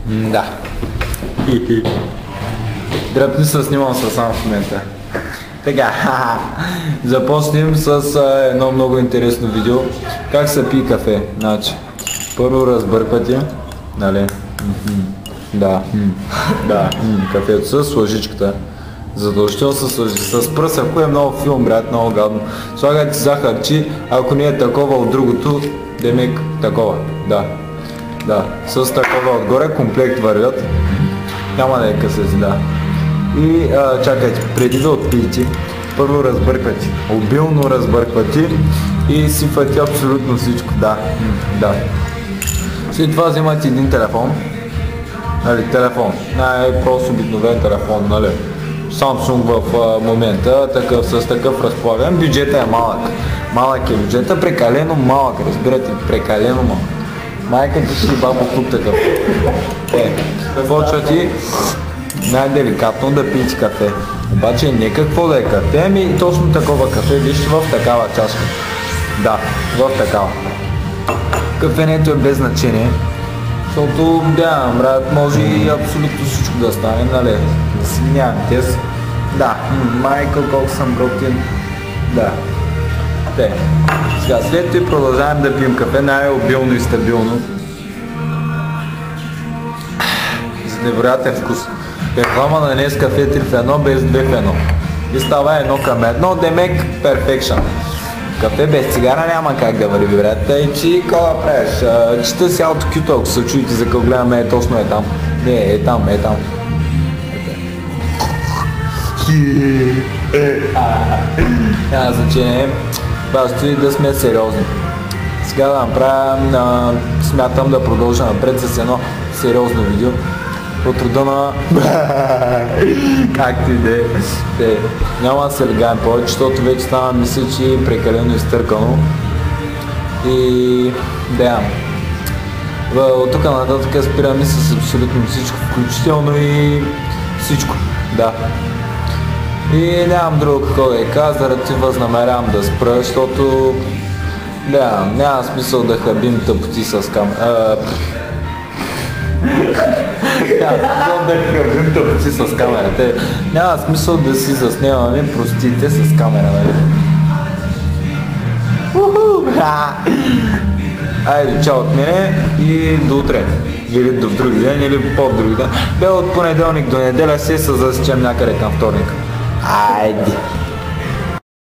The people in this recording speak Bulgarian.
Да. Дръпни се, снимам се сам в момента. Така, започнем с едно много интересно видео. Как се пие кафе. Значи, първо разбърквате, нали? Да, кафето с лъжичката. Задължително с лъжичка. С пръст, ако е много филм, брат, много гадно. Слагайте захарчи, ако не е такова от другото, демек такова. Да, с такова отгоре комплект вървят. Няма да е късети, да. И чакайте, преди да отпиете, първо разбърквате, обилно разбърквате и сипвате абсолютно всичко, да. След това вземате един телефон, нали, телефон, най-просто обикновен телефон, нали, Samsung в момента, с такъв разполаган, бюджета е малък е бюджета, прекалено малък, разбирате, прекалено малък. Майка ти ще бабо тук такъв. Почвате най-деликатно да пиете кафе. Обаче не какво да е кафе, ами точно такова кафе, вижте в такава чашка. Да, в такава. Кафенето е без значение, защото брат, може и абсолютно всичко да стане, нали? Нямам тест. Да, майка колко съм готин. Да. Сега след това продължаваме да пием кафе най-обилно и стабилно. За невероятен вкус. Реклама на Нескафе 3 в 1 без 2 в 1. И става 1 към 1, демек перфекшън. Кафе без цигара няма как да върви, брат. И че кола правиш? Чета си алто кюто, ако се чуете за какво гледаме, точно е там. Не, е там. Няма значение. Важно и да сме сериозни. Сега да направя, смятам да продължа напред с едно сериозно видео от рода на... Както и да е. Няма да се легаем повече, защото вече стана мисля, че е прекалено изтъркано. И от тук нататък спираме с абсолютно всичко, включително и всичко. Да. И нямам друго какво да я кажа, заради възнамерявам да спра, защото няма смисъл да хабим тъпоти с камера. Няма смисъл да си заснемаме простите с камера, нали? Айде, чао от мене и до утре. Или до други ден, или по-други ден. От понеделник до неделя се засечем някъде към вторник. Айде!